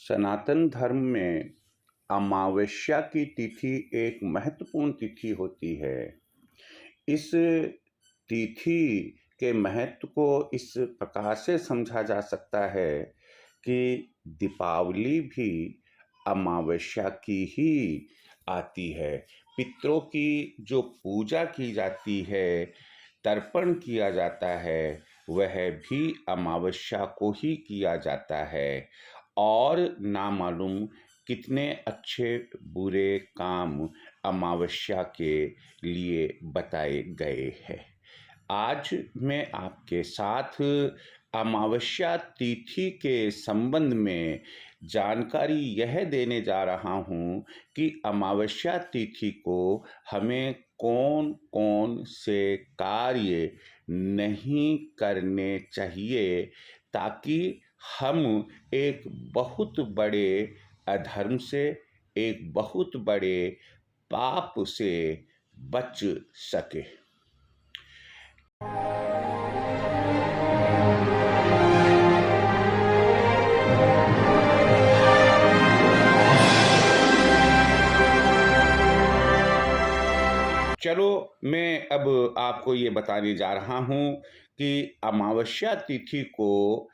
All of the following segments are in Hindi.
सनातन धर्म में अमावस्या की तिथि एक महत्वपूर्ण तिथि होती है। इस तिथि के महत्व को इस प्रकार से समझा जा सकता है कि दीपावली भी अमावस्या की ही आती है। पितरों की जो पूजा की जाती है, तर्पण किया जाता है, वह भी अमावस्या को ही किया जाता है और ना मालूम कितने अच्छे बुरे काम अमावस्या के लिए बताए गए हैं। आज मैं आपके साथ अमावस्या तिथि के संबंध में जानकारी यह देने जा रहा हूँ कि अमावस्या तिथि को हमें कौन-कौन से कार्य नहीं करने चाहिए, ताकि हम एक बहुत बड़े अधर्म से, एक बहुत बड़े पाप से बच सकें। चलो, मैं अब आपको ये बताने जा रहा हूँ कि अमावस्या तिथि को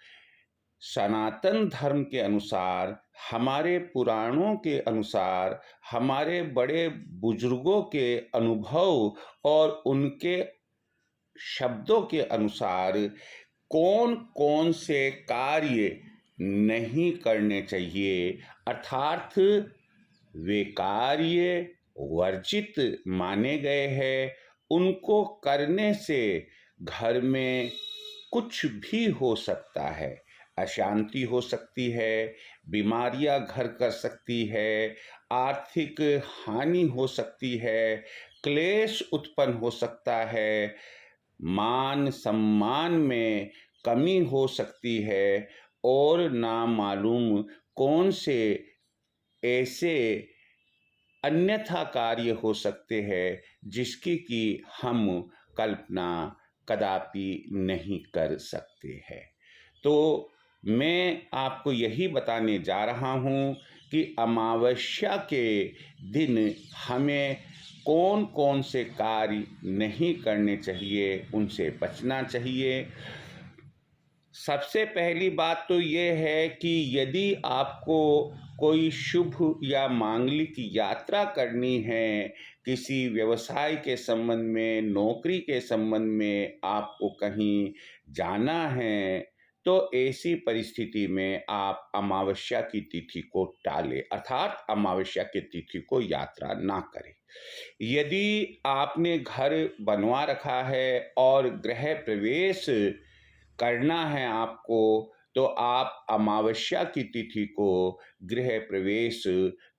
सनातन धर्म के अनुसार, हमारे पुराणों के अनुसार, हमारे बड़े बुजुर्गों के अनुभव और उनके शब्दों के अनुसार कौन-कौन से कार्य नहीं करने चाहिए, अर्थात वे कार्य वर्जित माने गए हैं। उनको करने से घर में कुछ भी हो सकता है। अशांति हो सकती है, बीमारियां घर कर सकती है, आर्थिक हानि हो सकती है, क्लेश उत्पन्न हो सकता है, मान सम्मान में कमी हो सकती है और ना मालूम कौन से ऐसे अन्यथा कार्य हो सकते हैं जिसकी कि हम कल्पना कदापि नहीं कर सकते हैं। तो मैं आपको यही बताने जा रहा हूँ कि अमावस्या के दिन हमें कौन-कौन से कार्य नहीं करने चाहिए, उनसे बचना चाहिए। सबसे पहली बात तो ये है कि यदि आपको कोई शुभ या मांगलिक यात्रा करनी है, किसी व्यवसाय के संबंध में, नौकरी के संबंध में आपको कहीं जाना है, तो ऐसी परिस्थिति में आप अमावस्या की तिथि को टालें, अर्थात अमावस्या की तिथि को यात्रा ना करें। यदि आपने घर बनवा रखा है और गृह प्रवेश करना है आपको, तो आप अमावस्या की तिथि को गृह प्रवेश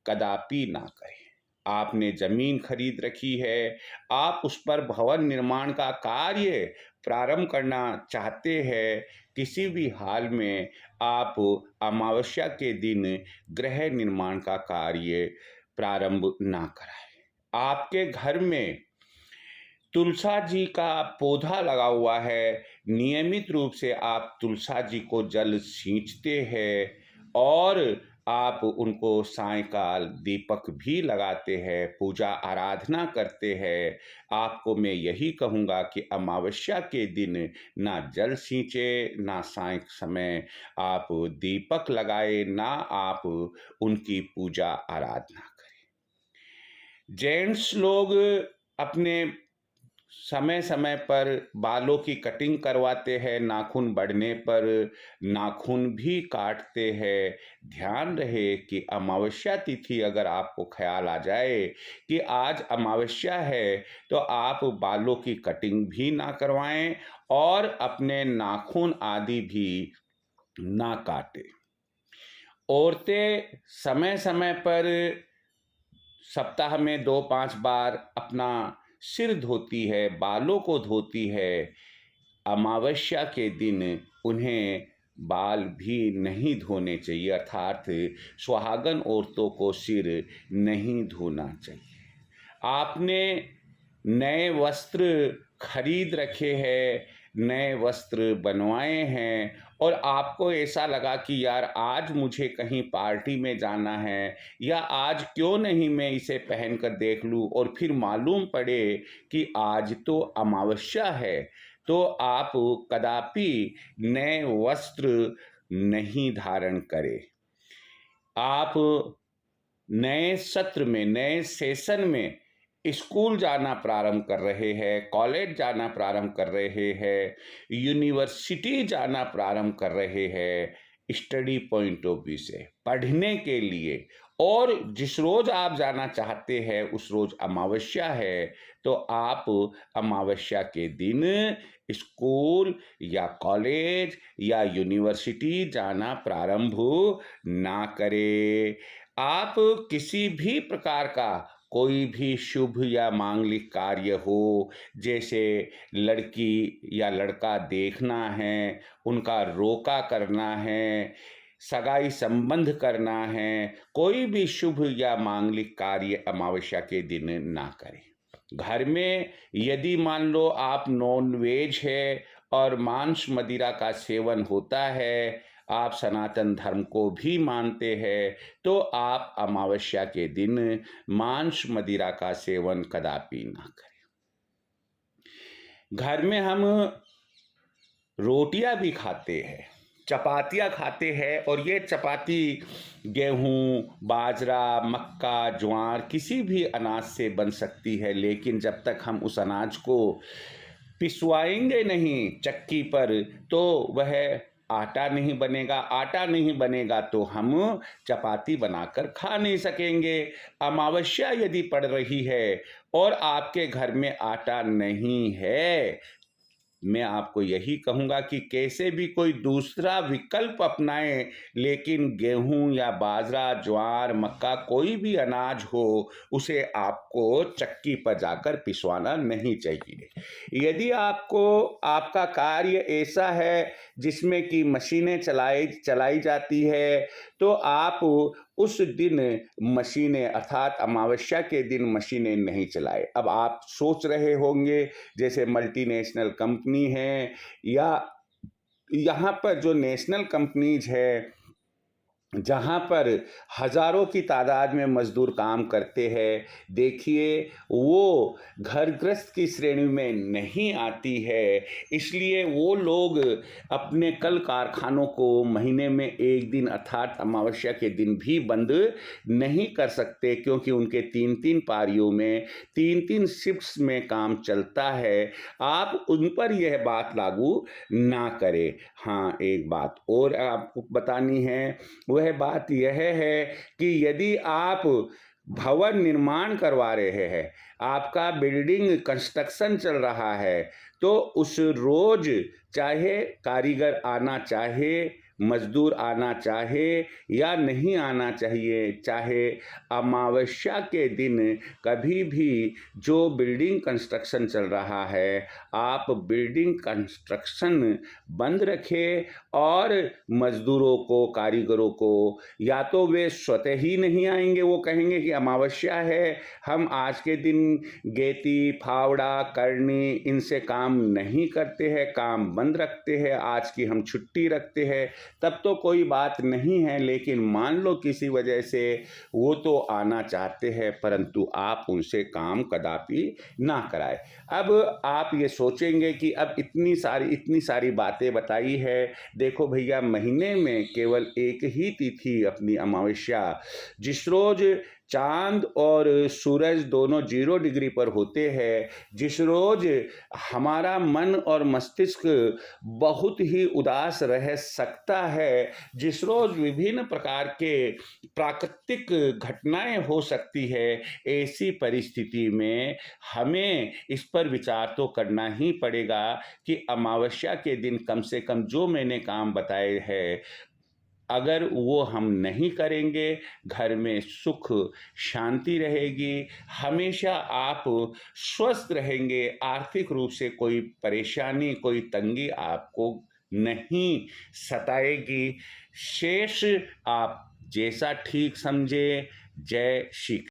कदापि ना करें। आपने जमीन खरीद रखी है, आप उस पर भवन निर्माण का कार्य प्रारंभ करना चाहते हैं, किसी भी हाल में आप अमावस्या के दिन गृह निर्माण का कार्य प्रारंभ ना कराएं। आपके घर में तुलसा जी का पौधा लगा हुआ है, नियमित रूप से आप तुलसा जी को जल सींचते हैं और आप उनको सायंकाल दीपक भी लगाते हैं, पूजा आराधना करते हैं। आपको मैं यही कहूँगा कि अमावस्या के दिन ना जल सींचे, ना सायं समय आप दीपक लगाए, ना आप उनकी पूजा आराधना करें। जेंट्स लोग अपने समय समय पर बालों की कटिंग करवाते हैं, नाखून बढ़ने पर नाखून भी काटते हैं। ध्यान रहे कि अमावस्या तिथि अगर आपको ख्याल आ जाए कि आज अमावस्या है, तो आप बालों की कटिंग भी ना करवाएं और अपने नाखून आदि भी ना काटें। औरतें समय समय पर सप्ताह में 2-5 बार अपना सिर धोती है, बालों को धोती है। अमावस्या के दिन उन्हें बाल भी नहीं धोने चाहिए, अर्थात सुहागन औरतों को सिर नहीं धोना चाहिए। आपने नए वस्त्र खरीद रखे हैं, नए वस्त्र बनवाए हैं और आपको ऐसा लगा कि यार आज मुझे कहीं पार्टी में जाना है या आज क्यों नहीं मैं इसे पहनकर देख लूं, और फिर मालूम पड़े कि आज तो अमावस्या है, तो आप कदापि नए वस्त्र नहीं धारण करें। आप नए सत्र में, नए सेशन में स्कूल जाना प्रारंभ कर रहे हैं, कॉलेज जाना प्रारंभ कर रहे हैं, यूनिवर्सिटी जाना प्रारंभ कर रहे हैं, स्टडी पॉइंट ऑफ व्यू से पढ़ने के लिए, और जिस रोज आप जाना चाहते हैं उस रोज अमावस्या है, तो आप अमावस्या के दिन स्कूल या कॉलेज या यूनिवर्सिटी जाना प्रारंभ ना करें। आप किसी भी प्रकार का कोई भी शुभ या मांगलिक कार्य हो, जैसे लड़की या लड़का देखना है, उनका रोका करना है, सगाई संबंध करना है, कोई भी शुभ या मांगलिक कार्य अमावस्या के दिन ना करें। घर में यदि मान लो आप नॉन वेज है और मांस मदिरा का सेवन होता है, आप सनातन धर्म को भी मानते हैं, तो आप अमावस्या के दिन मांस मदिरा का सेवन कदापि ना करें। घर में हम रोटियां भी खाते हैं, चपातियाँ खाते हैं, और ये चपाती गेहूँ, बाजरा, मक्का, ज्वार किसी भी अनाज से बन सकती है, लेकिन जब तक हम उस अनाज को पिसवाएंगे नहीं चक्की पर, तो वह आटा नहीं बनेगा। आटा नहीं बनेगा तो हम चपाती बनाकर खा नहीं सकेंगे। अमावस्या यदि पड़ रही है और आपके घर में आटा नहीं है, मैं आपको यही कहूँगा कि कैसे भी कोई दूसरा विकल्प अपनाएं, लेकिन गेहूं या बाजरा, ज्वार, मक्का कोई भी अनाज हो, उसे आपको चक्की पर जाकर पिसवाना नहीं चाहिए। यदि आपको आपका कार्य ऐसा है जिसमें कि मशीनें चलाई जाती है, तो आप उस दिन मशीनें अर्थात अमावस्या के दिन मशीनें नहीं चलाए। अब आप सोच रहे होंगे जैसे मल्टीनेशनल कंपनी है या यहाँ पर जो नेशनल कंपनीज है, जहाँ पर हजारों की तादाद में मजदूर काम करते हैं, देखिए वो घर गृहस्थ की श्रेणी में नहीं आती है, इसलिए वो लोग अपने कल कारखानों को महीने में एक दिन अर्थात अमावस्या के दिन भी बंद नहीं कर सकते, क्योंकि उनके 3-3 पारियों में 3-3 शिफ्ट्स में काम चलता है। आप उन पर यह बात लागू ना करें। हाँ, एक बात और आपको बतानी है, वह बात यह है कि यदि आप भवन निर्माण करवा रहे हैं, आपका बिल्डिंग कंस्ट्रक्शन चल रहा है, तो उस रोज चाहे कारीगर आना चाहे, मजदूर आना चाहे या नहीं आना चाहिए, चाहे अमावस्या के दिन कभी भी जो बिल्डिंग कंस्ट्रक्शन चल रहा है, आप बिल्डिंग कंस्ट्रक्शन बंद रखें और मजदूरों को, कारीगरों को, या तो वे स्वतः ही नहीं आएंगे, वो कहेंगे कि अमावस्या है, हम आज के दिन गेती, फावड़ा, करनी इनसे काम नहीं करते हैं, काम बंद रखते हैं, आज की हम छुट्टी रखते हैं, तब तो कोई बात नहीं है। लेकिन मान लो किसी वजह से वो तो आना चाहते हैं, परंतु आप उनसे काम कदापि ना कराए। अब आप ये सोचेंगे कि अब इतनी सारी बातें बताई है, देखो भैया, महीने में केवल एक ही तिथि अपनी अमावस्या, जिस रोज चांद और सूरज दोनों 0 डिग्री पर होते हैं, जिस रोज हमारा मन और मस्तिष्क बहुत ही उदास रह सकता है, जिस रोज विभिन्न प्रकार के प्राकृतिक घटनाएं हो सकती है, ऐसी परिस्थिति में हमें इस पर विचार तो करना ही पड़ेगा कि अमावस्या के दिन कम से कम जो मैंने काम बताए हैं, अगर वो हम नहीं करेंगे, घर में सुख शांति रहेगी, हमेशा आप स्वस्थ रहेंगे, आर्थिक रूप से कोई परेशानी, कोई तंगी आपको नहीं सताएगी। शेष आप जैसा ठीक समझे। जय श्री